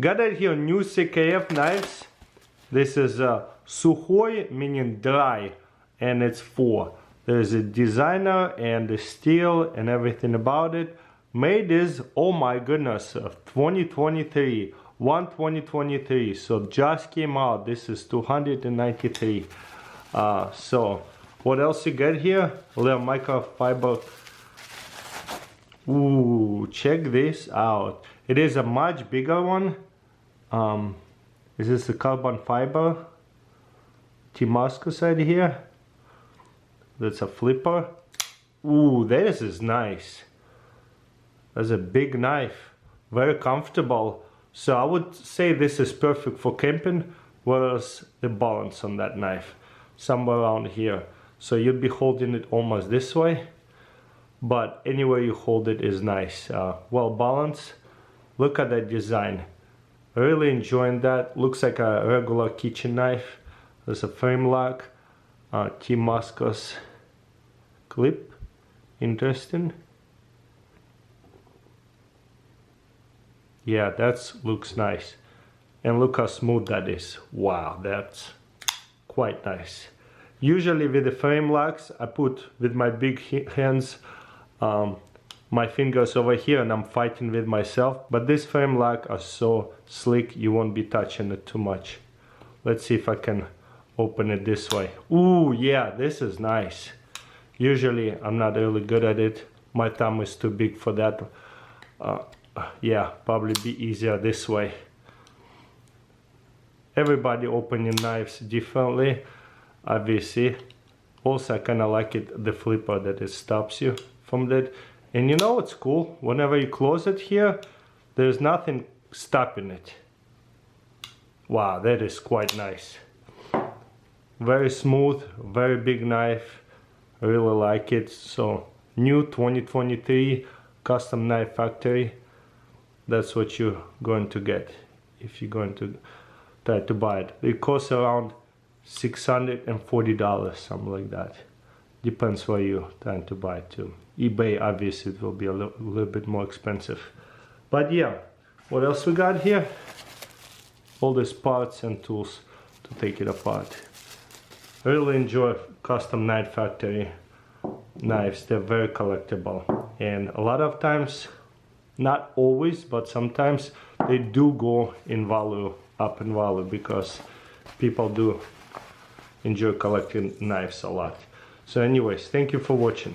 Got it here new CKF knives. This is Sukhoi, meaning dry, and it's 4. There's a designer and the steel and everything about it. Made is, oh my goodness, 2023, 1/2023. So just came out. This is 293. So what else you get here? A little microfiber. Ooh, check this out. It is a much bigger one. Is this a carbon fiber? Damascus right here. That's a flipper. Ooh, this is nice. That's a big knife. Very comfortable. So I would say this is perfect for camping. Whereas the balance on that knife? Somewhere around here. So you'd be holding it almost this way. But anywhere you hold it is nice. Well balanced. Look at that design. Really enjoying that. Looks like a regular kitchen knife. There's a frame lock. Damascus clip. Interesting. Yeah, that looks nice. And look how smooth that is. Wow, that's quite nice. Usually with the frame locks, I put with my big hands my fingers over here and I'm fighting with myself. But this frame lock are so slick, you won't be touching it too much. Let's see if I can open it this way. Ooh, yeah, this is nice. Usually I'm not really good at it. My thumb is too big for that. Yeah, probably be easier this way. Everybody open your knives differently, obviously. Also, I kind of like it, the flipper, that it stops you from that. And you know what's cool? Whenever you close it here, there's nothing stopping it. Wow, that is quite nice. Very smooth, very big knife. I really like it. So, new 2023 custom knife factory. That's what you're going to get if you're going to try to buy it. It costs around $640, something like that. Depends where you're trying to buy it to. eBay, obviously, it will be a little bit more expensive. But yeah, what else we got here? All these parts and tools to take it apart. I really enjoy custom knife factory knives. They're very collectible. And a lot of times, not always, but sometimes they do go in value, up in value, because people do enjoy collecting knives a lot. So anyways, thank you for watching.